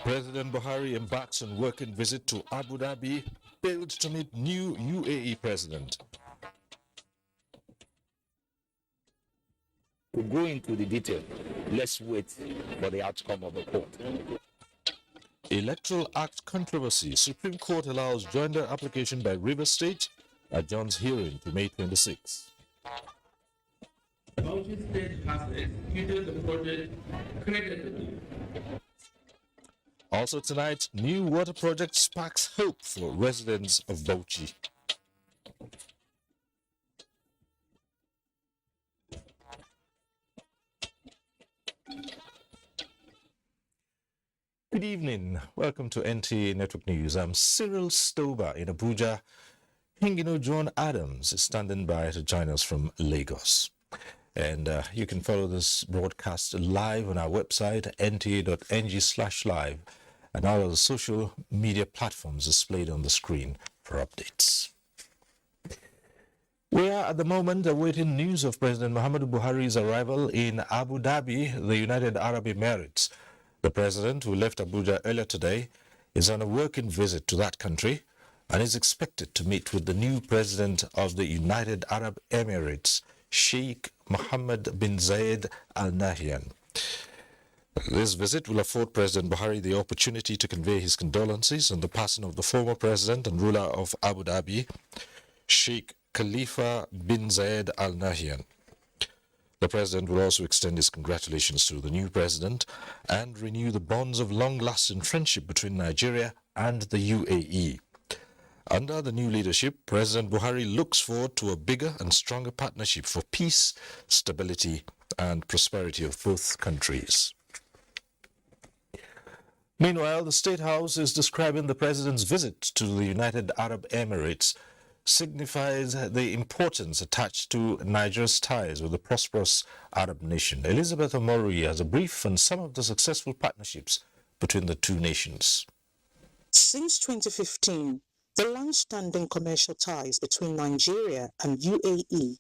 President Buhari embarks on working visit to Abu Dhabi, billed to meet new UAE president. To go into the detail, let's wait for the outcome of the court. Electoral Act controversy. Supreme Court allows joinder application by River State, adjourns hearing to May 26. Bauchi State has executed the project credibly. Also tonight, new water project sparks hope for residents of Bauchi. Good evening. Welcome to NTA Network News. I'm Cyril Stober in Abuja. Hingino John Adams is standing by to join us from Lagos. And you can follow this broadcast live on our website, nta.ng/live, and all of the social media platforms displayed on the screen for updates. We are at the moment awaiting news of President Muhammadu Buhari's arrival in Abu Dhabi, the United Arab Emirates. The president, who left Abuja earlier today, is on a working visit to that country and is expected to meet with the new president of the United Arab Emirates, Sheikh Mohammed bin Zayed Al Nahyan. This visit will afford President Buhari the opportunity to convey his condolences on the passing of the former president and ruler of Abu Dhabi, Sheikh Khalifa bin Zayed Al Nahyan. The president will also extend his congratulations to the new president and renew the bonds of long-lasting friendship between Nigeria and the UAE. Under the new leadership, President Buhari looks forward to a bigger and stronger partnership for peace, stability, and prosperity of both countries. Meanwhile, the State House is describing the president's visit to the United Arab Emirates signifies the importance attached to Nigeria's ties with the prosperous Arab nation. Elizabeth Omori has a brief on some of the successful partnerships between the two nations. Since 2015, the long-standing commercial ties between Nigeria and UAE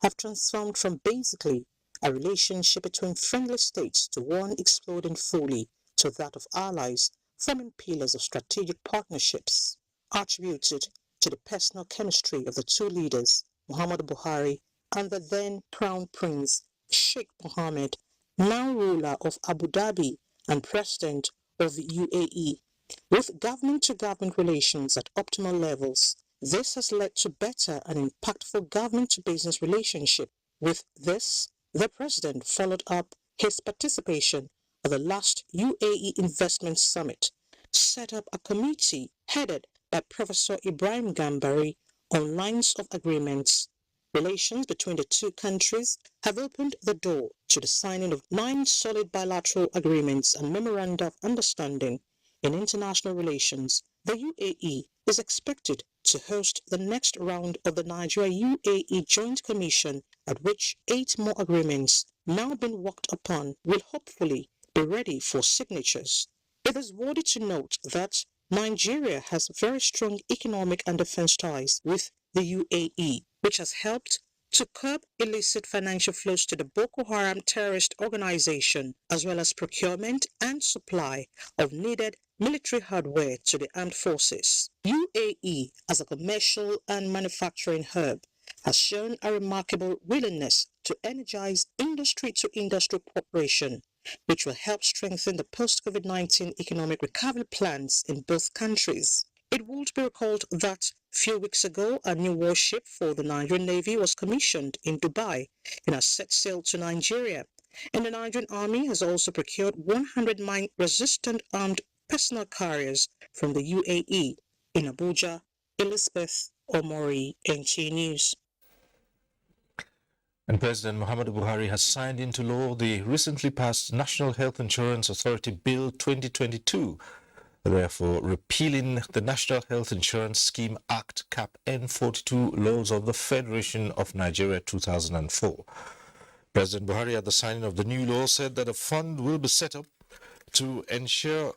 have transformed from basically a relationship between friendly states to one exploding fully to that of allies, forming pillars of strategic partnerships, attributed to the personal chemistry of the two leaders, Muhammadu Buhari and the then Crown Prince Sheikh Mohammed, now ruler of Abu Dhabi and president of the UAE. With government-to-government relations at optimal levels, this has led to better and impactful government-to-business relationship. With this, the president followed up his participation at the last UAE Investment Summit, set up a committee headed by Professor Ibrahim Gambari on lines of agreements. Relations between the two countries have opened the door to the signing of 9 solid bilateral agreements and memoranda of understanding. In international relations, the UAE is expected to host the next round of the Nigeria-UAE Joint Commission, at which 8 more agreements, now being worked upon, will hopefully be ready for signatures. It is worthy to note that Nigeria has very strong economic and defense ties with the UAE, which has helped to curb illicit financial flows to the Boko Haram terrorist organization, as well as procurement and supply of needed military hardware to the armed forces. UAE, as a commercial and manufacturing hub, has shown a remarkable willingness to energize industry-to-industry cooperation, which will help strengthen the post-COVID-19 economic recovery plans in both countries. It would be recalled that a few weeks ago, a new warship for the Nigerian Navy was commissioned in Dubai and has set sail to Nigeria. And the Nigerian Army has also procured 100 mine-resistant armed personal carriers from the UAE. In Abuja, Elizabeth Omori, NTA News. And President Muhammadu Buhari has signed into law the recently passed National Health Insurance Authority Bill 2022, therefore repealing the National Health Insurance Scheme Act Cap N42 laws of the Federation of Nigeria 2004. President Buhari, at the signing of the new law, said that a fund will be set up to ensure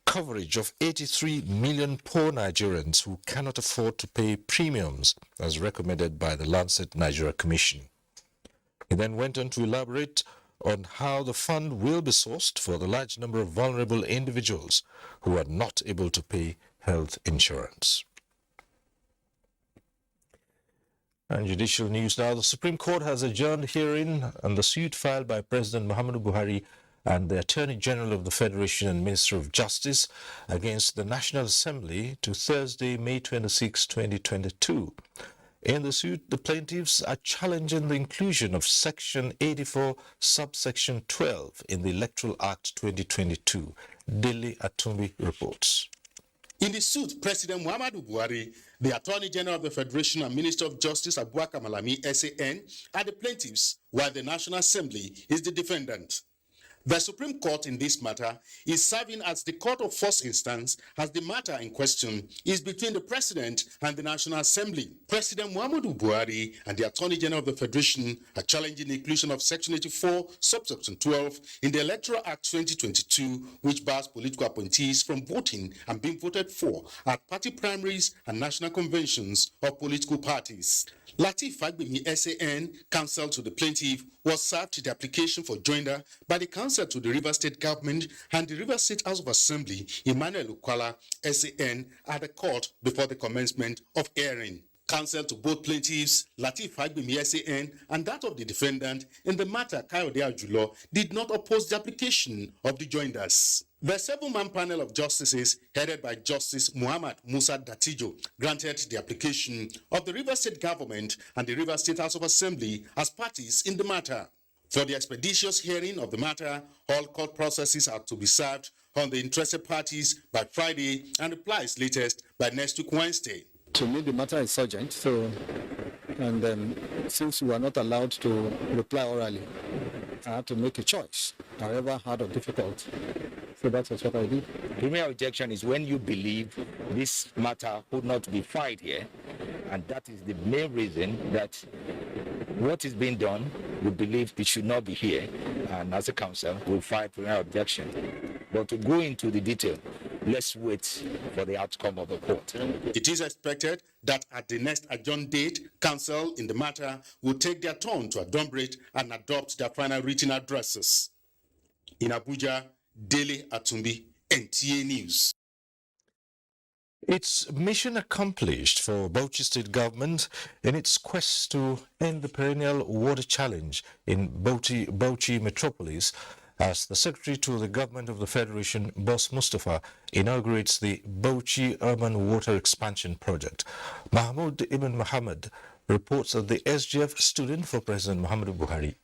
coverage of 83 million poor Nigerians who cannot afford to pay premiums, as recommended by the Lancet Nigeria Commission. He then went on to elaborate on how the fund will be sourced for the large number of vulnerable individuals who are not able to pay health insurance. And judicial news now. The Supreme Court has adjourned hearing on the suit filed by President Muhammadu Buhari and the Attorney General of the Federation and Minister of Justice against the National Assembly to Thursday, May 26, 2022. In the suit, the plaintiffs are challenging the inclusion of Section 84, subsection 12 in the Electoral Act 2022. Dele Atumbi reports. In the suit, President Muhammadu Buhari, the Attorney General of the Federation and Minister of Justice Abuja Malami SAN are the plaintiffs, while the National Assembly is the defendant. The Supreme Court in this matter is serving as the court of first instance, as the matter in question is between the President and the National Assembly. President Muhammadu Buhari and the Attorney General of the Federation are challenging the inclusion of Section 84, subsection 12 in the Electoral Act 2022, which bars political appointees from voting and being voted for at party primaries and national conventions of political parties. Lateef Fagbemi SAN, counsel to the plaintiff, was served with the application for joinder by the counsel to the Rivers State government and the Rivers State House of Assembly, Emmanuel Ukwala SAN, at the court before the commencement of hearing. Counsel to both plaintiffs, Lateef Fagbemi SAN, and that of the defendant in the matter, Kayode Ajulo, did not oppose the application of the joinders. The 7-man panel of justices, headed by Justice Muhammad Musa Datijo, granted the application of the Rivers State government and the Rivers State House of Assembly as parties in the matter. For the expeditious hearing of the matter, all court processes are to be served on the interested parties by Friday and replies latest by next week Wednesday. To me, the matter is urgent, and since we are not allowed to reply orally, I had to make a choice, however hard or difficult. So that's what I did. The main objection is when you believe this matter would not be filed here, and that is the main reason that what is being done, we believe it should not be here, and as a council, we'll file preliminary objection. But to go into the detail, let's wait for the outcome of the court. It is expected that at the next adjourned date, counsel in the matter will take their turn to adumbrate and adopt their final written addresses. In Abuja, Dele Atumbi, NTA News. It's mission accomplished for Bauchi State government in its quest to end the perennial water challenge in Bauchi metropolis as the Secretary to the Government of the Federation, Boss Mustafa, inaugurates the Bauchi Urban Water Expansion Project. Mahmoud Ibn Muhammad reports that the SGF stood in for President Muhammadu Buhari.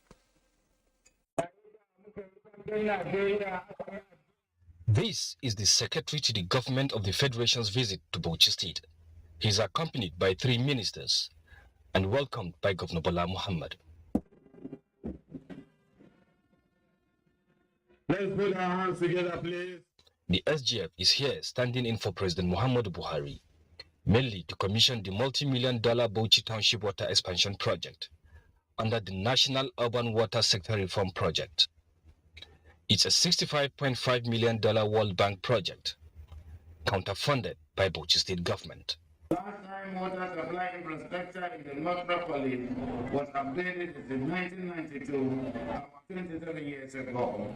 This is the Secretary to the Government of the Federation's visit to Bauchi State. He is accompanied by 3 ministers and welcomed by Governor Bola Muhammad. Let's put our hands together, please. The SGF is here standing in for President Muhammadu Buhari, mainly to commission the multi-million-dollar Bauchi Township Water Expansion Project under the National Urban Water Sector Reform Project. It's a $65.5 million World Bank project, counter-funded by Bauchi State government. Last time water supply infrastructure in the metropolis was updated in 1992, about 27 years ago.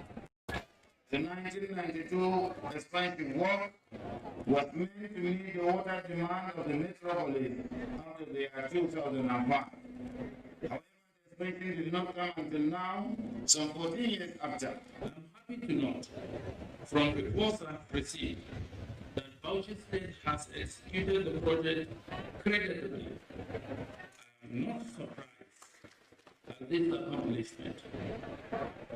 The 1992 expansion work was meant to meet the water demand of the metropolis up to the year 2005. However, the expansion did not come until now, some 14 years after. I'm happy to note from reports I've received that Bauchi State has executed the project creditably. I'm not surprised at this accomplishment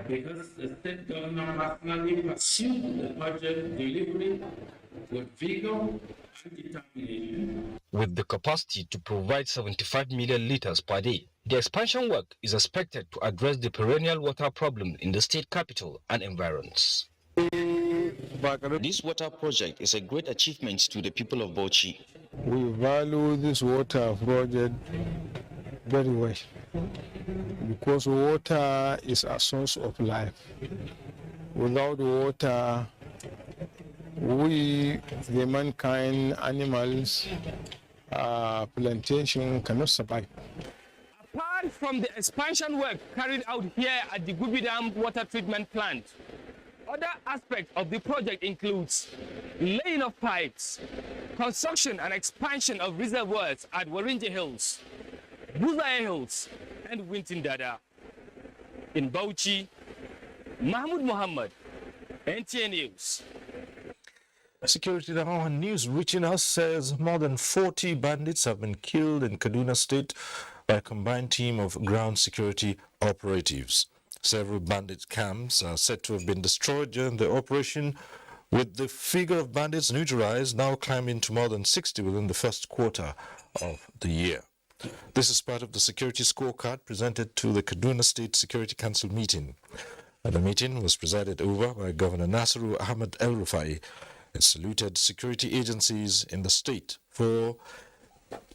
because the state government personally pursued the project delivery with vigor and determination. With the capacity to provide 75 million liters per day, the expansion work is expected to address the perennial water problem in the state capital and environs. This water project is a great achievement to the people of Bauchi. We value this water project very well because water is a source of life. Without water, we, the mankind, animals, plantation cannot survive. Apart from the expansion work carried out here at the Gubi Dam water treatment plant, other aspects of the project includes laying of pipes, construction and expansion of reservoirs at Warinje Hills, Buzaya Hills, and Wintindada. In Bauchi, Mahmoud Muhammad, NTA News. Security now. News reaching us says more than 40 bandits have been killed in Kaduna State by a combined team of ground security operatives. Several bandit camps are said to have been destroyed during the operation, with the figure of bandits neutralized now climbing to more than 60 within the first quarter of the year. This is part of the security scorecard presented to the Kaduna State Security Council meeting. The meeting was presided over by Governor Nasiru Ahmed El-Rufai and saluted security agencies in the state for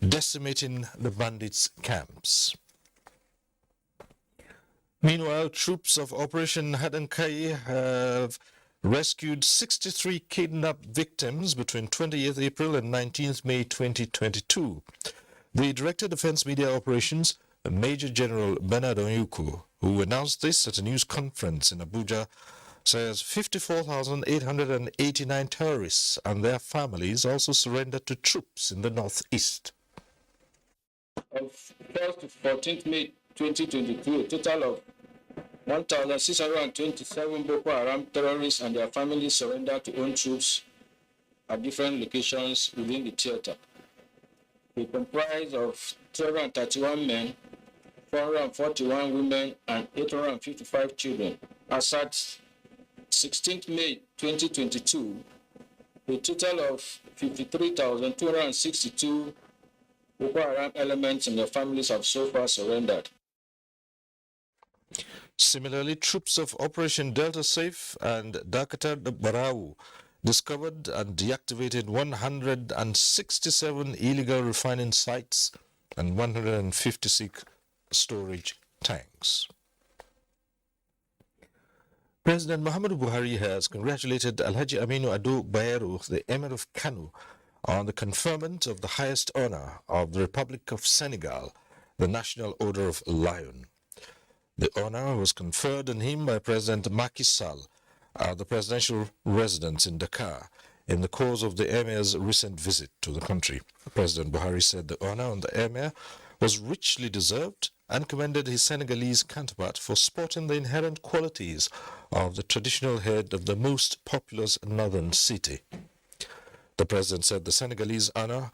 decimating the bandits' camps. Meanwhile, troops of Operation Hadankai have rescued 63 kidnapped victims between 28th April and 19th May 2022. The Director of Defense Media Operations, Major General Bernard Onyuku, who announced this at a news conference in Abuja, says 54,889 terrorists and their families also surrendered to troops in the northeast. Of 1st to 14th May 2022, a total of 1,627 Boko Haram terrorists and their families surrendered to own troops at different locations within the theater. They comprise of 331 men, 441 women, and 855 children. As at 16th May 2022, a total of 53,262 Boko Haram elements and their families have so far surrendered. Similarly, troops of Operation Delta Safe and Dakatar Barau discovered and deactivated 167 illegal refining sites and 156 storage tanks. President Muhammadu Buhari has congratulated Alhaji Aminu Ado Bayero, the Emir of Kano, on the conferment of the highest honor of the Republic of Senegal, the National Order of Lion. The honor was conferred on him by President Macky Sall at the presidential residence in Dakar in the course of the Emir's recent visit to the country. President Buhari said the honor on the Emir was richly deserved and commended his Senegalese counterpart for sporting the inherent qualities of the traditional head of the most populous northern city. The president said the Senegalese honor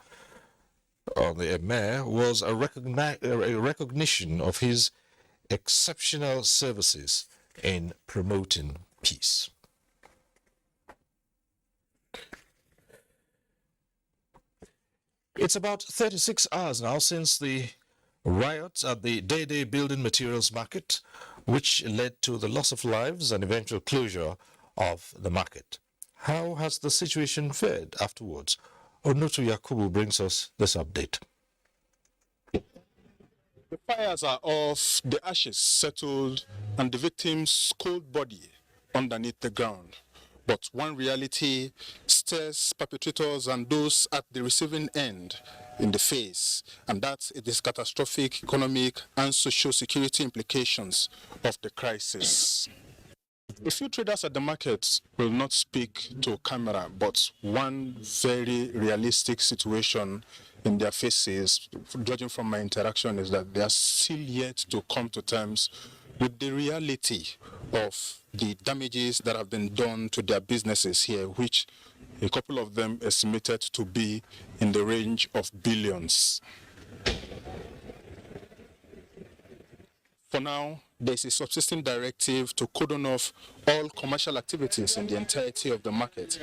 on the Emir was a recognition of his exceptional services in promoting peace. It's about 36 hours now since the riots at the Day Building Materials Market, which led to the loss of lives and eventual closure of the market. How has the situation fared afterwards? Onutu Yakubu brings us this update. The fires are off, the ashes settled, and the victim's cold body underneath the ground. But one reality stares perpetrators and those at the receiving end in the face, and that is the catastrophic economic and social security implications of the crisis. A few traders at the markets will not speak to camera, but one very realistic situation in their faces, judging from my interaction, is that they are still yet to come to terms with the reality of the damages that have been done to their businesses here, which a couple of them estimated to be in the range of billions. For now, there is a subsisting directive to cordon off all commercial activities in the entirety of the market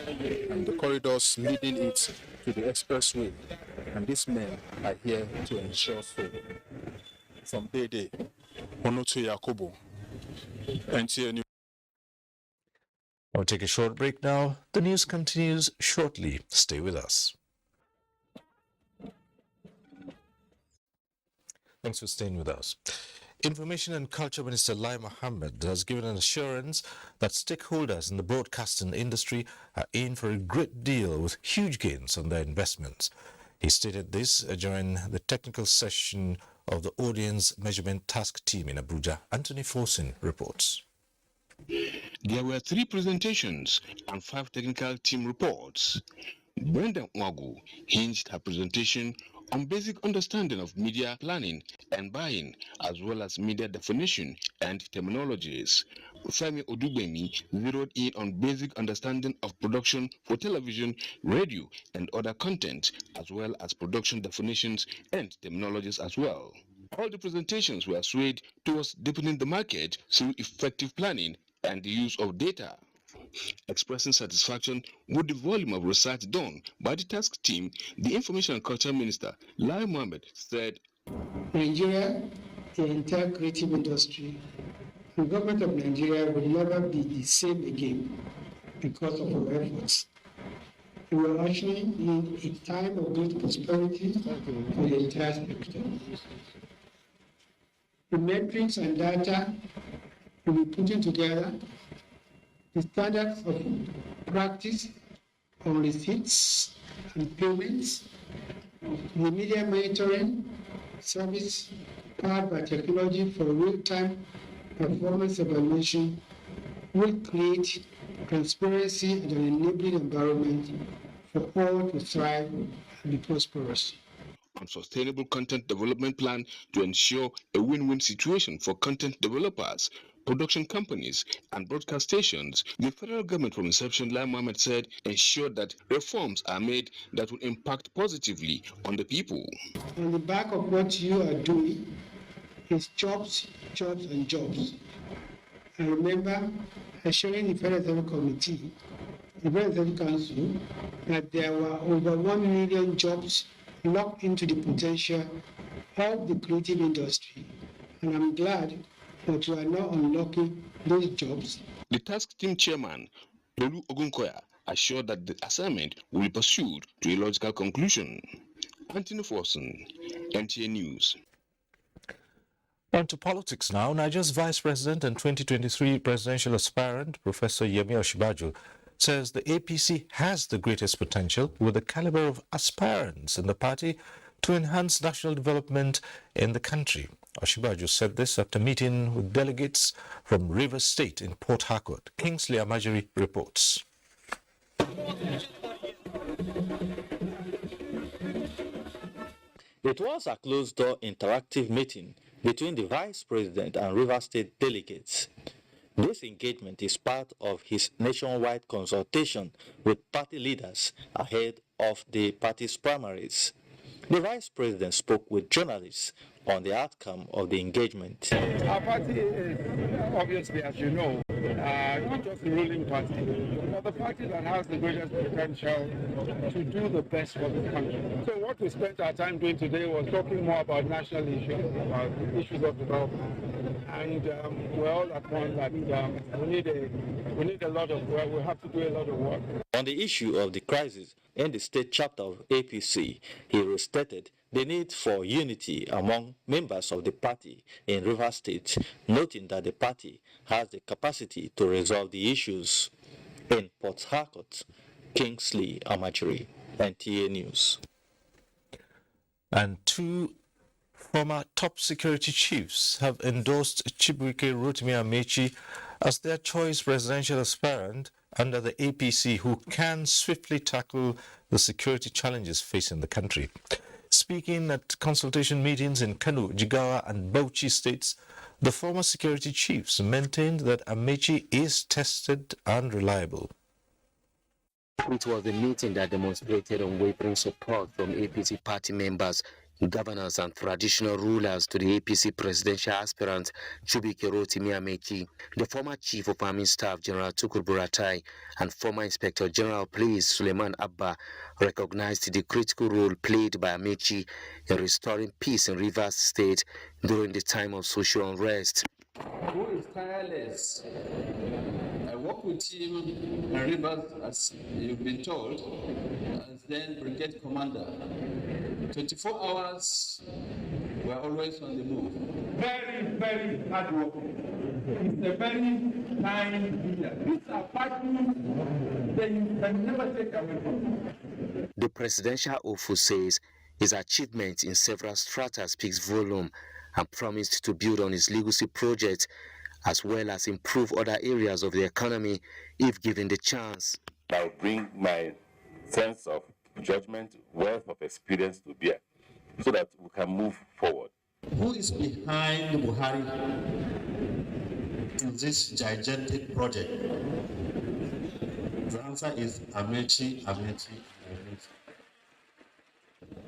and the corridors leading it to the expressway. And these men are here to ensure so. From Dede, Onutu Yakubu, NTA News. I'll take a short break now. The news continues shortly. Stay with us. Thanks for staying with us. Information and Culture Minister Lai Mohammed has given an assurance that stakeholders in the broadcasting industry are in for a great deal with huge gains on their investments. He stated this during the technical session of the Audience Measurement Task Team in Abuja. Anthony Forson reports. There were 3 presentations and 5 technical team reports. Brenda Nwagu hinged her presentation on basic understanding of media planning and buying, as well as media definition and terminologies. Femi Odugbemi zeroed in on basic understanding of production for television, radio, and other content, as well as production definitions and terminologies as well. All the presentations were swayed towards deepening the market through effective planning and the use of data. Expressing satisfaction with the volume of research done by the task team, the Information and Culture Minister, Lai Mohammed, said, Nigeria, the entire creative industry, the government of Nigeria will never be the same again because of our efforts. We are ushering in a time of great prosperity for the entire sector. The metrics and data will be putting together the standards of practice on receipts and payments, the media monitoring service powered by technology for real-time performance evaluation will create transparency and an enabling environment for all to thrive and be prosperous. On sustainable content development plan to ensure a win-win situation for content developers, production companies, and broadcast stations, the federal government from inception, Lai Mohammed said, ensured that reforms are made that will impact positively on the people. On the back of what you are doing is jobs, jobs, and jobs. I remember assuring the Federal Executive Committee, the Federal Executive Council, that there were over 1 million jobs locked into the potential of the creative industry. And I'm glad that we are now unlocking those jobs. The task team chairman, Tolu Ogunkoya, assured that the assignment will be pursued to a logical conclusion. Anthony Forson, NTA News. On to politics now. Nigeria's Vice President and 2023 presidential aspirant, Professor Yemi Osinbajo, says the APC has the greatest potential with the caliber of aspirants in the party to enhance national development in the country. Osinbajo said this after meeting with delegates from Rivers State in Port Harcourt. Kingsley Amajiri reports. It was a closed-door interactive meeting between the Vice President and Rivers State delegates. This engagement is part of his nationwide consultation with party leaders ahead of the party's primaries. The Vice President spoke with journalists on the outcome of the engagement. Our party is, obviously, as you know, not just the ruling party, but the party that has the greatest potential to do the best for the country. So what we spent our time doing today was talking more about national issues, about issues of development. And we're all at one that we need a lot of work. We have to do a lot of work. On the issue of the crisis in the state chapter of APC, he restated the need for unity among members of the party in Rivers State, noting that the party has the capacity to resolve the issues. In Port Harcourt, Kingsley Amajiri, NTA News. And 2 former top security chiefs have endorsed Chibuike Rotimi Amechi as their choice presidential aspirant under the APC who can swiftly tackle the security challenges facing the country. Speaking at consultation meetings in Kano, Jigawa and Bauchi states, the former security chiefs maintained that Amechi is tested and reliable. It was a meeting that demonstrated unwavering support from APC party members, governors and traditional rulers to the APC presidential aspirant Chibuike Rotimi Amechi. The former Chief of Army Staff General Tukur Buratai and former Inspector General of Police Suleiman Abba recognized the critical role played by Amechi in restoring peace in Rivers State during the time of social unrest. Who is tireless. I work with him in Rivers, as you've been told, as then brigade commander. 24 hours We're always on the move. Very, very hardworking. He's a very kind leader. These are qualities that you can never take away from him. The presidential office says his achievements in several strata speaks volume and promised to build on his legacy project as well as improve other areas of the economy if given the chance. I'll bring my sense of judgment, wealth of experience to bear so that we can move forward. Who is behind Buhari in this gigantic project? The answer is Amechi.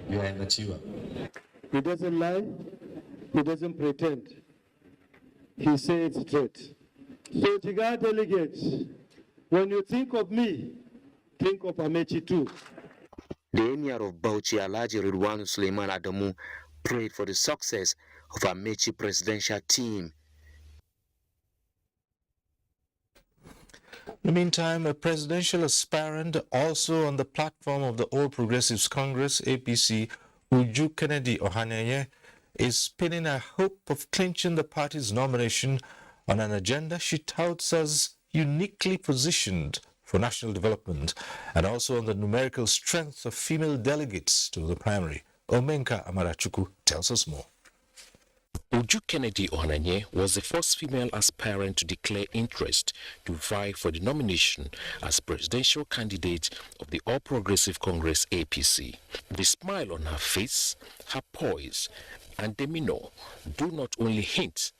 You are an achiever. He doesn't lie, he doesn't pretend. He says it straight. So Jigar delegates, when you think of me, think of Amechi too. The Emir of Bauchi, Alhaji Ridwan Suleiman Adamu, prayed for the success of Amechi presidential team. In the meantime, a presidential aspirant also on the platform of the All Progressives Congress, APC, Uju Kennedy Ohaneye, is pinning a hope of clinching the party's nomination on an agenda she touts as uniquely positioned for national development and also on the numerical strength of female delegates to the primary. Omenka Amarachuku tells us more. Uju Kennedy Ohaneye was the first female aspirant to declare interest to vie for the nomination as presidential candidate of the All Progressive Congress APC. The smile on her face, her poise, and demeanor do not only hint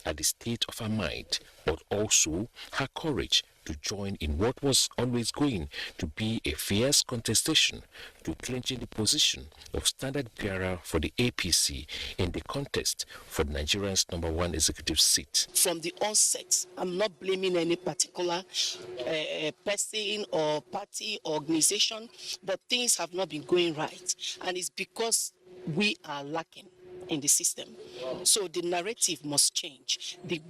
at the state of her mind, but also her courage to join in what was always going to be a fierce contestation to clinching the position of standard bearer for the APC in the contest for Nigeria's #1 executive seat. From the onset, I'm not blaming any particular person or party or organization, but things have not been going right, and it's because we are lacking in the system. So the narrative must change. The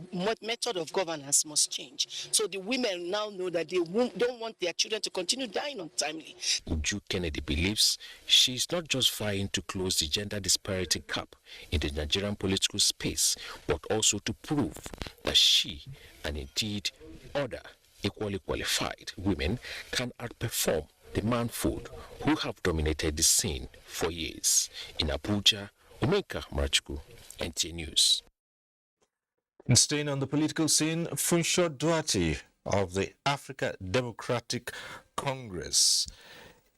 method of governance must change. So the women now know that they don't want their children to continue dying untimely. Uju Kennedy believes she is not just vying to close the gender disparity gap in the Nigerian political space, but also to prove that she, and indeed other equally qualified women, can outperform the manfold who have dominated the scene for years. In Abuja, Omenka Amarachuku, NTA News. And staying on the political scene, Funsho Duarte of the Africa Democratic Congress,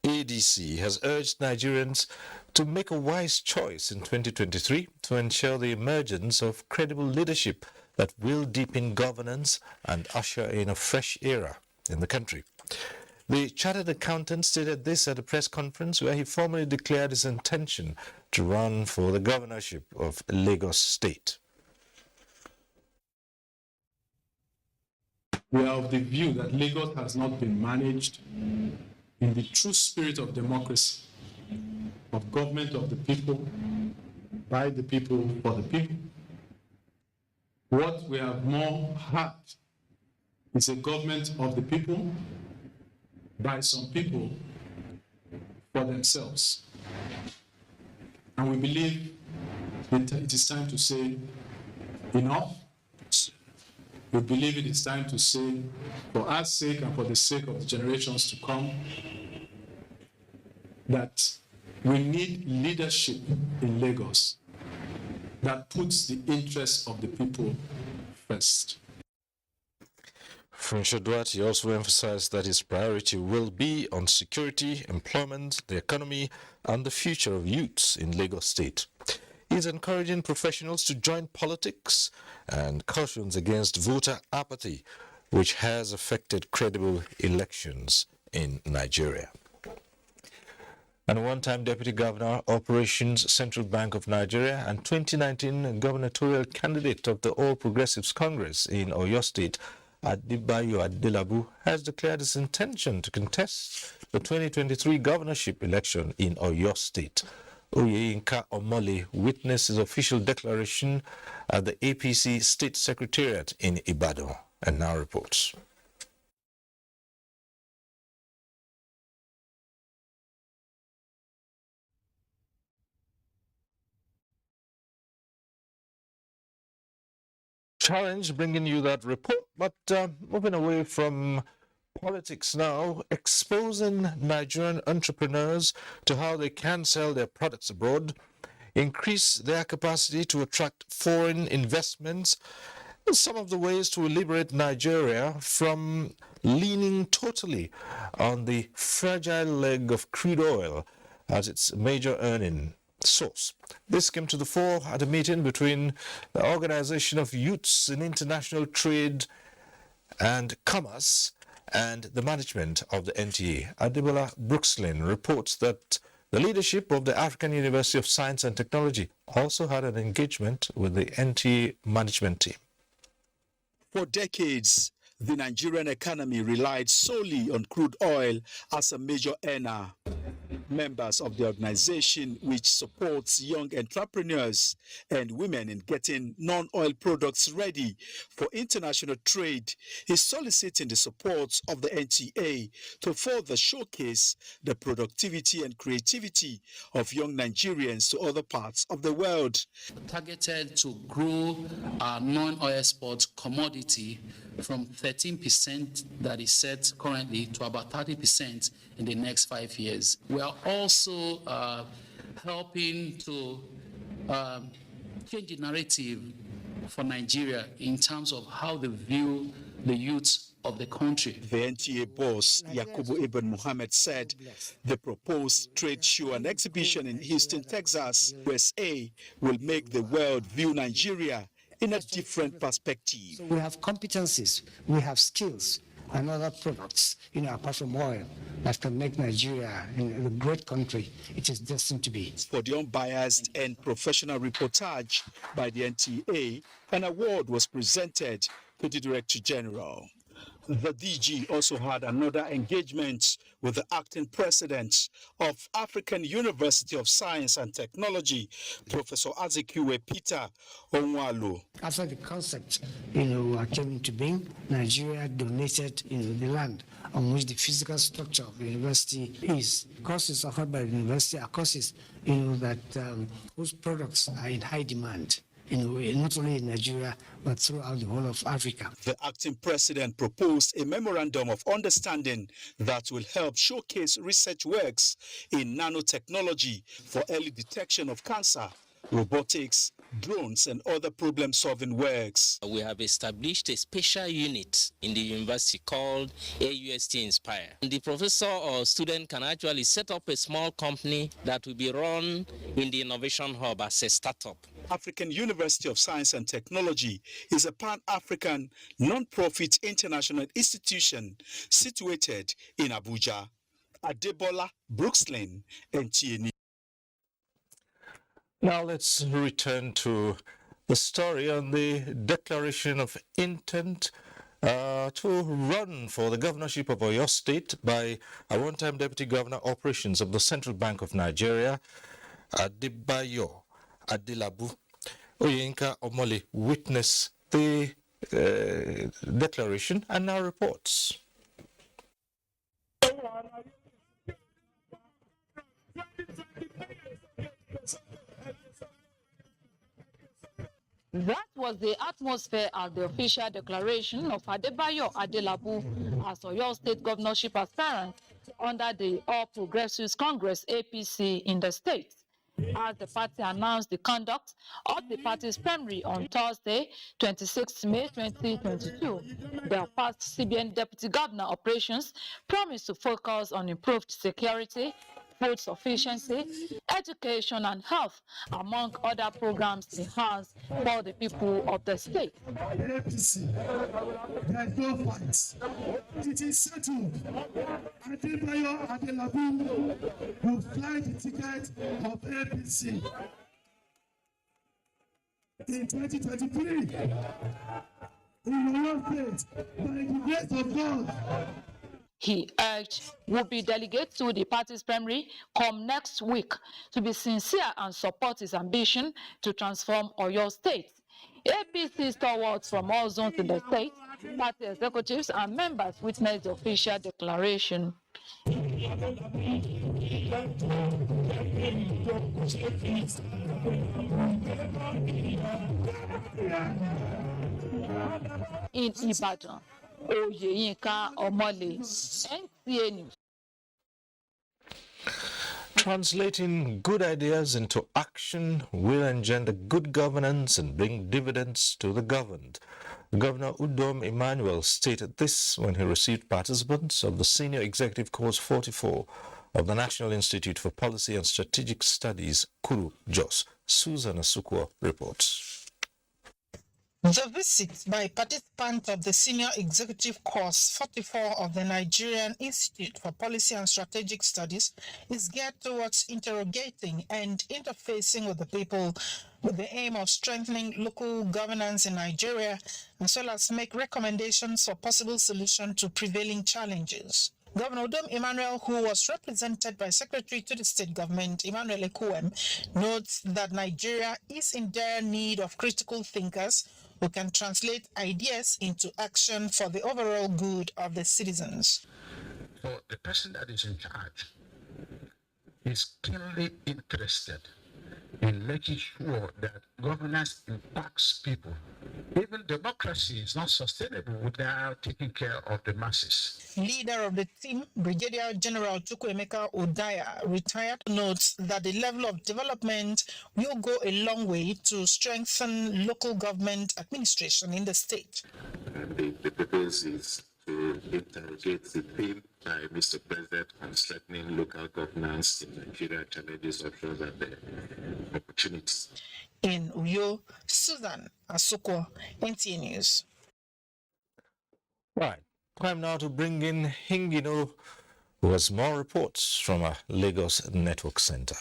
ADC, has urged Nigerians to make a wise choice in 2023 to ensure the emergence of credible leadership that will deepen governance and usher in a fresh era in the country. The chartered accountant stated this at a press conference where he formally declared his intention to run for the governorship of Lagos State. We are of the view that Lagos has not been managed in the true spirit of democracy, of government of the people, by the people, for the people. What we have more had is a government of the people, by some people, for themselves. And we believe it is time to say enough. We believe it is time to say, for our sake and for the sake of the generations to come, that we need leadership in Lagos that puts the interests of the people first. Funsho Duarte also emphasized that his priority will be on security, employment, the economy, and the future of youths in Lagos State. He is encouraging professionals to join politics and cautions against voter apathy, which has affected credible elections in Nigeria. And one-time Deputy Governor, Operations Central Bank of Nigeria, and 2019 gubernatorial candidate of the All Progressives Congress in Oyo State, Adebayo Adelabu, has declared his intention to contest the 2023 governorship election in Oyo State. Oyeyinka Omole witnessed his official declaration at the APC State Secretariat in Ibadan and now reports. Challenge bringing you that report, but moving away from politics now, exposing Nigerian entrepreneurs to how they can sell their products abroad, increase their capacity to attract foreign investments, some of the ways to liberate Nigeria from leaning totally on the fragile leg of crude oil as its major earning source. This came to the fore at a meeting between the Organization of Youths in International Trade and Commerce and the management of the NTA. Adebola Brookslin reports that the leadership of the African University of Science and Technology also had an engagement with the NTA management team. For decades, the Nigerian economy relied solely on crude oil as a major earner. Members of the organization, which supports young entrepreneurs and women in getting non-oil products ready for international trade, is soliciting the support of the NTA to further showcase the productivity and creativity of young Nigerians to other parts of the world. Targeted to grow our non-oil export commodity from 13% that is set currently to about 30% in the next 5 years. We are also helping to change the narrative for Nigeria in terms of how they view the youth of the country. The NTA boss, Yakubu Ibn Muhammad, said the proposed trade show and exhibition in Houston, Texas, USA, will make the world view Nigeria in a different perspective. So we have competencies, we have skills and other products, apart from oil, that can make Nigeria a great country it is destined to be. For the unbiased and professional reportage by the NTA, an award was presented to the Director General. The DG also had another engagement with the acting president of African University of Science and Technology, Professor Azikiwe Peter Onwalo. After the concept, came into being, Nigeria donated the land on which the physical structure of the university is. Courses offered by the university are courses, whose products are in high demand. Not only in Nigeria, but throughout the whole of Africa. The acting president proposed a memorandum of understanding that will help showcase research works in nanotechnology for early detection of cancer, robotics, drones, and other problem-solving works. We have established a special unit in the university called AUST Inspire. And the professor or student can actually set up a small company that will be run in the Innovation Hub as a startup. African University of Science and Technology is a pan-African non-profit international institution situated in Abuja. Adebola Brookslin, NTA. Now let's return to the story on the declaration of intent to run for the governorship of Oyo State by a one-time Deputy Governor Operations of the Central Bank of Nigeria, Adebayo Adelabu. Oyinka Omole witnessed the declaration and now reports. That was the atmosphere at the official declaration of Adebayo Adelabu as Oyo State governorship aspirant under the All Progressives Congress APC in the state. As the party announced the conduct of the party's primary on Thursday, 26 May 2022, the past CBN Deputy Governor Operations promised to focus on improved security, food sufficiency, education and health, among other programs enhanced for the people of the state. APC, there is no fight. It is settled. Adebayo Adelabu will fly the ticket of APC in 2023 in Oyo State by the grace of God. He urged would-be delegates to the party's primary come next week to be sincere and support his ambition to transform Oyo State. APC stalwarts from all zones in the state, party executives and members witnessed the official declaration. In Ibadan, Oyeyinka Omole, NTA News. Translating good ideas into action will engender good governance and bring dividends to the governed. Governor Udom Emmanuel stated this when he received participants of the Senior Executive Course 44 of the National Institute for Policy and Strategic Studies, Kuru, Jos. Susan Asukwo reports. The visit by participants of the Senior Executive Course 44 of the Nigerian Institute for Policy and Strategic Studies is geared towards interrogating and interfacing with the people with the aim of strengthening local governance in Nigeria, as well as make recommendations for possible solutions to prevailing challenges. Governor Udom Emmanuel, who was represented by Secretary to the State Government, Emmanuel Ekuem, notes that Nigeria is in dire need of critical thinkers who can translate ideas into action for the overall good of the citizens. For the person that is in charge is keenly interested in making sure that governance impacts people. Even democracy is not sustainable without taking care of the masses. Leader of the team, Brigadier General Chukwuemeka Odaya, retired, notes that the level of development will go a long way to strengthen local government administration in the state. The purpose is to interrogate the theme by Mr. President on strengthening local governance in Nigeria, challenges, options, and the opportunities. In Uyo, Susan Asukwo, NTA News. Right. Time now to bring in Hingino, who has more reports from our Lagos Network Center.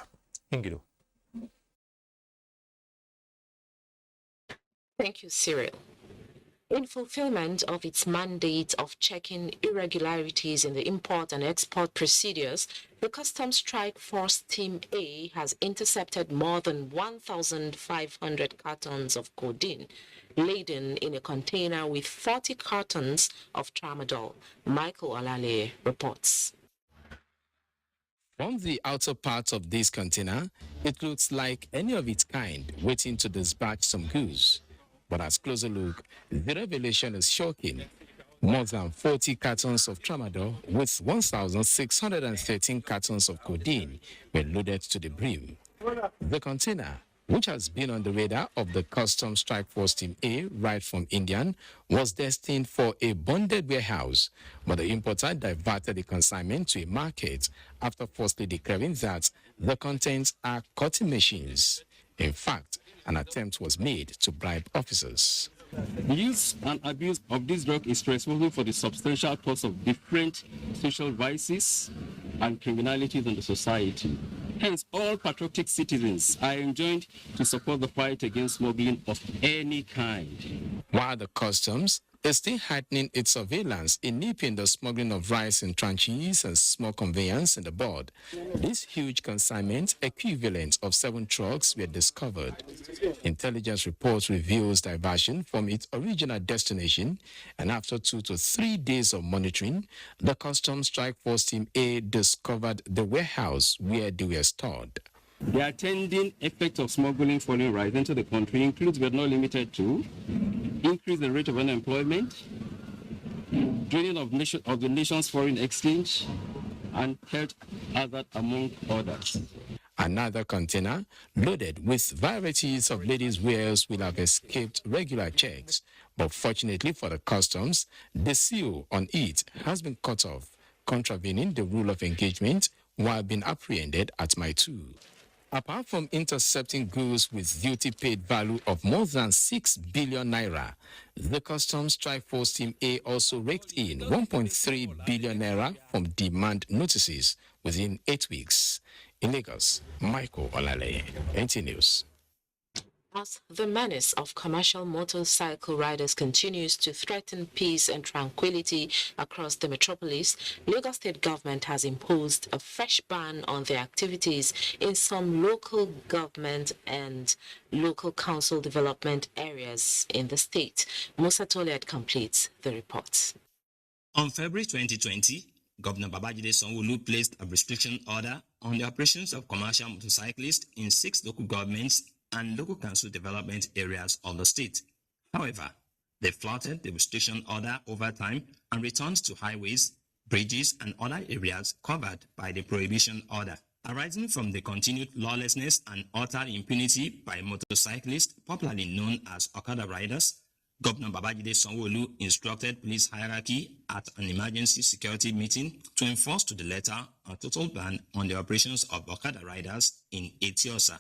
Hingino. Thank you, Cyril. In fulfillment of its mandate of checking irregularities in the import and export procedures, the Customs Strike Force Team A has intercepted more than 1,500 cartons of codeine laden in a container with 40 cartons of tramadol. Michael Olale reports. From the outer part of this container, it looks like any of its kind waiting to dispatch some goods. But as closer look, the revelation is shocking. More than 40 cartons of tramadol with 1,613 cartons of codeine were loaded to the brim. The container, which has been on the radar of the Customs Strike Force Team A right from Indian, was destined for a bonded warehouse, but the importer diverted the consignment to a market after falsely declaring that the contents are cutting machines. In fact, an attempt was made to bribe officers. The use and abuse of this drug is responsible for the substantial cause of different social vices and criminalities in the society. Hence, all patriotic citizens are enjoined to support the fight against smuggling of any kind. While the customs is still heightening its surveillance in nipping the smuggling of rice in tranches and small conveyance in the board, this huge consignment, equivalent of 7 trucks, were discovered. Intelligence reports reveals diversion from its original destination, and after 2 to 3 days of monitoring, the Customs Strike Force Team A discovered the warehouse where they were stored. The attending effect of smuggling foreign rice into the country includes but not limited to increase the rate of unemployment, draining of the nation's foreign exchange, and health hazard, among others. Another container loaded with varieties of ladies' wares will have escaped regular checks, but fortunately for the customs, the seal on it has been cut off, contravening the rule of engagement while being apprehended at Mile 2. Apart from intercepting goods with duty-paid value of more than 6 billion naira, the Customs Strike Force Team A also raked in 1.3 billion naira from demand notices within 8 weeks. In Lagos, Michael Olale, NTA News. As the menace of commercial motorcycle riders continues to threaten peace and tranquility across the metropolis, Lagos State government has imposed a fresh ban on their activities in some local government and local council development areas in the state. Musa Toliad completes the report. On February 2020, Governor Babajide Sanwo-Olu placed a restriction order on the operations of commercial motorcyclists in 6 local governments and local council development areas of the state. However, they flouted the restriction order over time and returned to highways, bridges, and other areas covered by the prohibition order. Arising from the continued lawlessness and utter impunity by motorcyclists, popularly known as Okada riders, Governor Babajide Sanwo-Olu instructed police hierarchy at an emergency security meeting to enforce to the letter a total ban on the operations of Okada riders in Etiosa,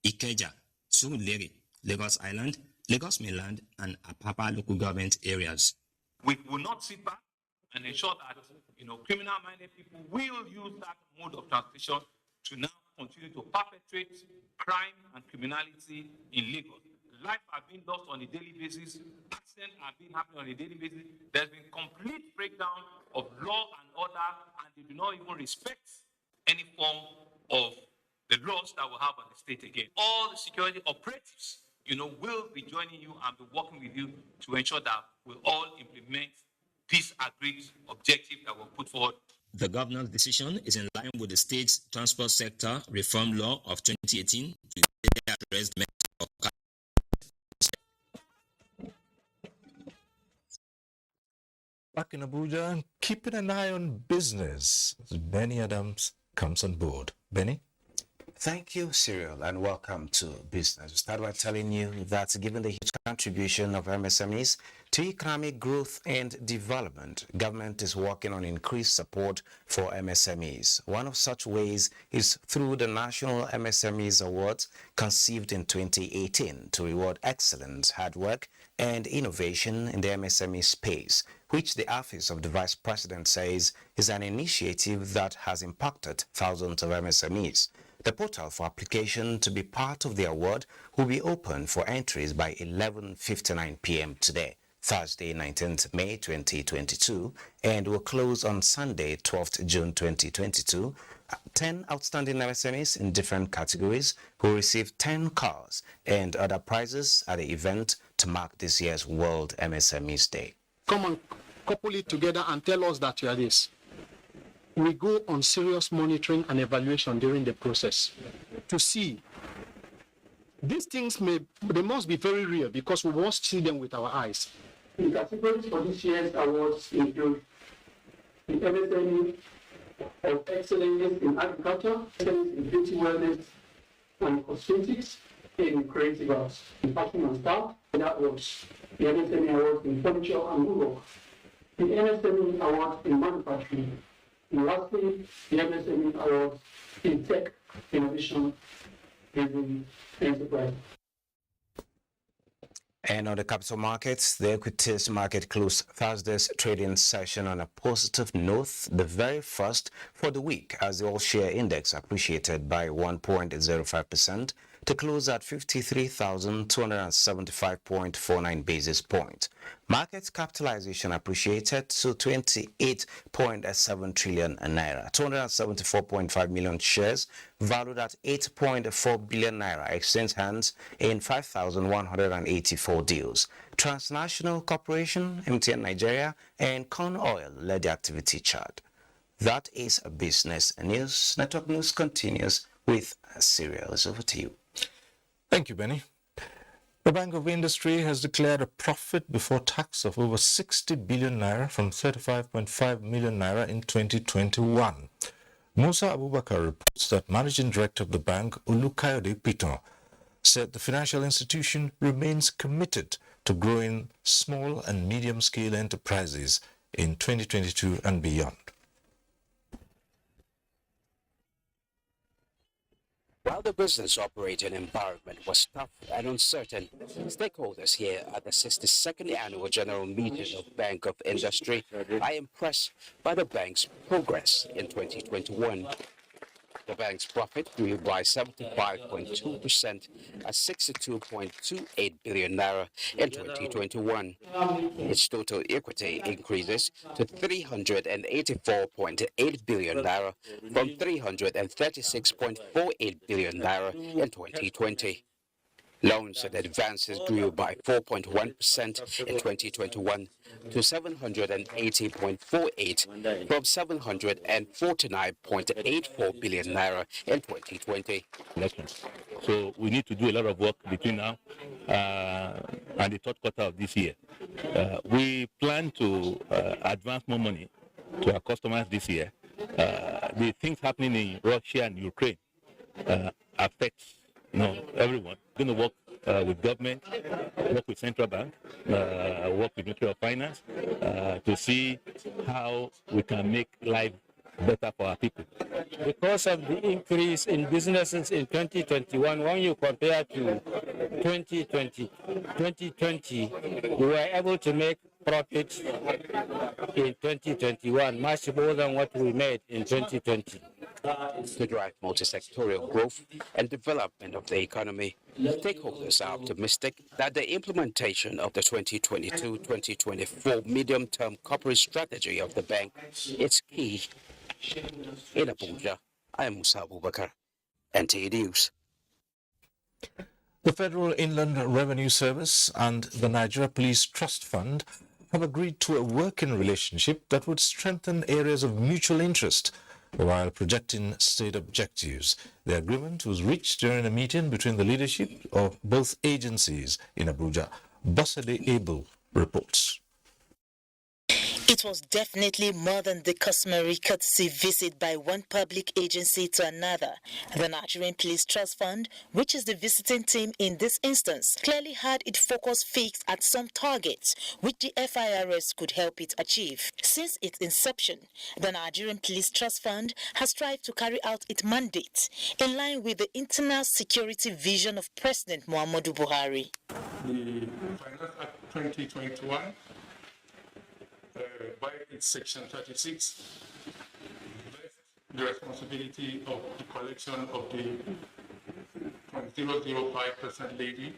Ikeja, Surulere, Lagos Island, Lagos Mainland, and Apapa local government areas. We will not sit back and ensure that criminal-minded people will use that mode of transportation to now continue to perpetrate crime and criminality in Lagos. Lives are being lost on a daily basis. Accidents are being happening on a daily basis. There's been complete breakdown of law and order, and they do not even respect any form of the laws that we have on the state again. All the security operatives, will be joining you and be working with you to ensure that we all implement this agreed objective that we put forward. The governor's decision is in line with the state's transport sector reform law of 2018 to address the of Back in Abuja, keeping an eye on business. Benny Adams comes on board. Benny? Thank you, Cyril, and welcome to Business. We start by telling you that given the huge contribution of MSMEs to economic growth and development, government is working on increased support for MSMEs. One of such ways is through the National MSMEs Awards, conceived in 2018 to reward excellence, hard work, and innovation in the MSME space, which the Office of the Vice President says is an initiative that has impacted thousands of MSMEs. The portal for application to be part of the award will be open for entries by 11:59 p.m. today, Thursday, 19th May 2022, and will close on Sunday, 12th June 2022. 10 outstanding MSMEs in different categories will receive 10 cars and other prizes at the event to mark this year's World MSMEs Day. Come and couple it together and tell us that you are this. We go on serious monitoring and evaluation during the process to see these things they must be very real because we must see them with our eyes. The categories for this year's awards include the MSME of excellence in agriculture, excellence in beauty wellness and cosmetics, in creative arts, in fashion and style, and artworks. The MSME awards in furniture and woodwork. The MSME awards in manufacturing. And lastly, the MSME awards in tech, innovation, and enterprise. And on the capital markets, the equities market closed Thursday's trading session on a positive note, the very first for the week, as the all-share index appreciated by 1.05% to close at 53,275.49 basis points. Market capitalization appreciated to 28.7 trillion naira. 274.5 million shares valued at 8.4 billion naira exchanged hands in 5,184 deals. Transnational Corporation, MTN Nigeria, and Corn Oil led the activity chart. That is business news. Network News continues with serials. Over to you. Thank you, Benny. The Bank of Industry has declared a profit before tax of over 60 billion naira from 35.5 million naira in 2021. Musa Abubakar reports that Managing Director of the bank, Olukayode Piton, said the financial institution remains committed to growing small and medium-scale enterprises in 2022 and beyond. While the business operating environment was tough and uncertain, stakeholders here at the 62nd Annual General Meeting of Bank of Industry are impressed by the bank's progress in 2021. The bank's profit grew by 75.2% at 62.28 billion naira in 2021. Its total equity increases to 384.8 billion naira from 336.48 billion naira in 2020. Loans and advances grew by 4.1% in 2021 to 780.48 from 749.84 billion naira in 2020. So we need to do a lot of work between now and the third quarter of this year. We plan to advance more money to our customers this year. The things happening in Russia and Ukraine affects everyone. We're going to work with government, work with central bank, work with Ministry of Finance to see how we can make life better for our people. Because of the increase in businesses in 2021, when you compare to 2020, we were able to make profits in 2021 much more than what we made in 2020. To drive multi-sectorial growth and development of the economy, stakeholders are optimistic that the implementation of the 2022-2024 medium-term corporate strategy of the bank is key. In Abuja, I am Musa Abubakar, NTA News. The Federal Inland Revenue Service and the Nigeria Police Trust Fund have agreed to a working relationship that would strengthen areas of mutual interest while projecting state objectives. The agreement was reached during a meeting between the leadership of both agencies in Abuja. Bosade Abel reports. It was definitely more than the customary courtesy visit by one public agency to another. The Nigerian Police Trust Fund, which is the visiting team in this instance, clearly had its focus fixed at some targets which the FIRS could help it achieve. Since its inception, the Nigerian Police Trust Fund has strived to carry out its mandate in line with the internal security vision of President Muhammadu Buhari. The Finance Act 2021 by its section 36, the responsibility of the collection of the 0.005% levy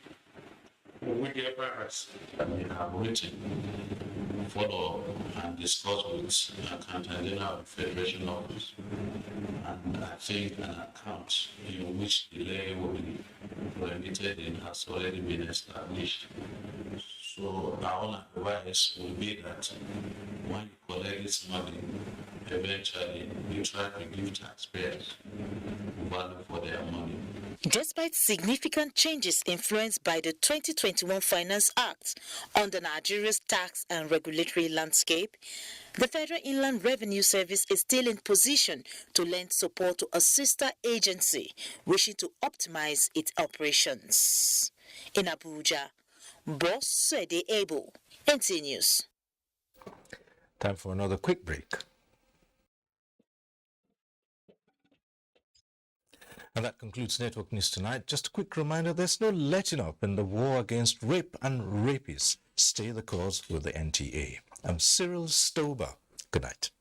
with the FIRS. We have written, follow and discuss with Accountant General of Federation Office, and I think an account in which delay will be permitted in has already been established. So our own advice will be that when you collect this money, eventually you try to give taxpayers value for their money. Despite significant changes influenced by the 2021 Finance Act on the Nigeria's tax and regulatory landscape, the Federal Inland Revenue Service is still in position to lend support to a sister agency wishing to optimize its operations. In Abuja, Bosede Abel, NTA News. Time for another quick break. And that concludes Network News tonight. Just a quick reminder, there's no letting up in the war against rape and rapists. Stay the course with the NTA. I'm Cyril Stober. Good night.